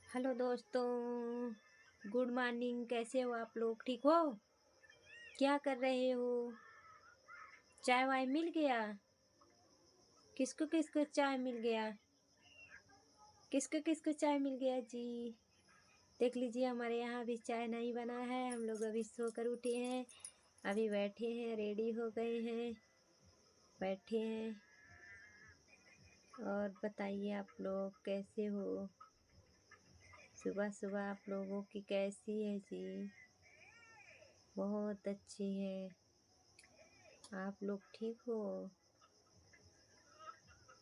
Hello दोस्तों, good morning. कैसे हो आप लोग? ठीक हो? क्या कर रहे हो? चाय वाय मिल गया? किसको किसको चाय मिल गया? किसको किसको चाय मिल गया जी? देख लीजिए, हमारे यहाँ अभी चाय नहीं बना है। हम लोग अभी सोकर उठे हैं, अभी बैठे हैं, रेडी हो गए हैं, बैठे हैं। और बताइए आप लोग कैसे हो? सुबह सुबह आप लोगों की कैसी है जी? बहुत अच्छी है। आप लोग ठीक हो?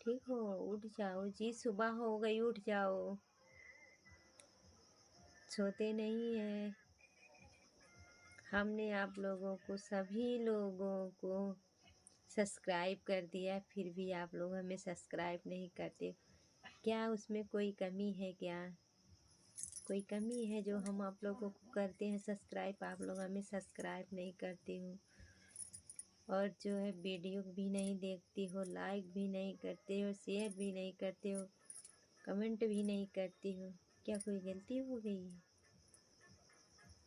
ठीक हो? उठ जाओ जी, सुबह हो गई, उठ जाओ। सोते नहीं हैं। हमने आप लोगों को, सभी लोगों को सब्सक्राइब कर दिया, फिर भी आप लोग हमें सब्सक्राइब नहीं करते। क्या उसमें कोई कमी है क्या? कोई कमी है जो हम आप लोगों को करते हैं सब्सक्राइब, आप लोग हमें सब्सक्राइब नहीं करते हो? और जो है वीडियो भी नहीं देखती हो, लाइक भी नहीं करते हो, शेयर भी नहीं करते हो, कमेंट भी नहीं करती हो। क्या कोई गलती हो गई है?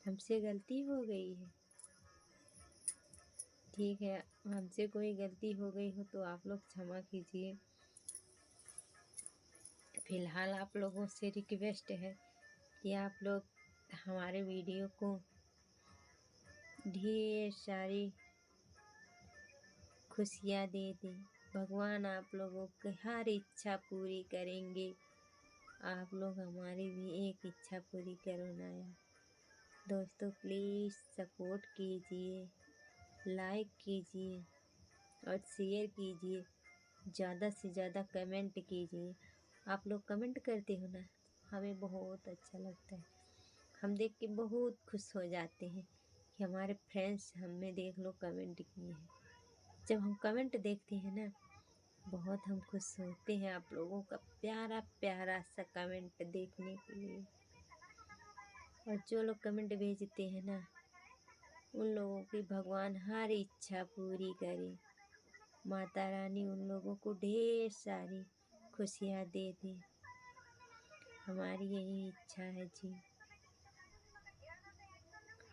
हमसे गलती हो गई है? ठीक है, हमसे कोई गलती हो गई हो तो आप लोग क्षमा कीजिए। फिलहाल आप लोगों से रिक्वेस्ट है कि आप लोग हमारे वीडियो को ढेर सारी खुशियाँ दे दें। भगवान आप लोगों की हर इच्छा पूरी करेंगे। आप लोग हमारी भी एक इच्छा पूरी करो ना यार। दोस्तों प्लीज़ सपोर्ट कीजिए, लाइक कीजिए और शेयर कीजिए। ज़्यादा से ज़्यादा कमेंट कीजिए। आप लोग कमेंट करते हो ना, हमें बहुत अच्छा लगता है। हम देख के बहुत खुश हो जाते हैं कि हमारे फ्रेंड्स हमें देख लो कमेंट किए हैं। जब हम कमेंट देखते हैं ना, बहुत हम खुश होते हैं आप लोगों का प्यारा प्यारा सा कमेंट देखने के लिए। और जो लोग कमेंट भेजते हैं ना, उन लोगों की भगवान हर इच्छा पूरी करे। माता रानी उन लोगों को ढेर सारी खुशियाँ दे दे। हमारी यही इच्छा है जी।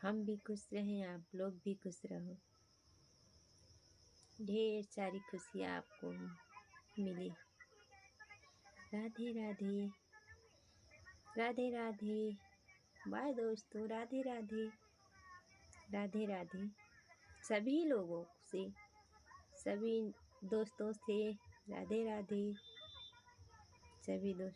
हम भी खुश रहें, आप लोग भी खुश रहो। ढेर सारी खुशियाँ आपको मिले। राधे राधे, राधे राधे। बाय दोस्तों, राधे राधे, राधे राधे। सभी लोगों से, सभी दोस्तों से राधे राधे। सभी दोस्त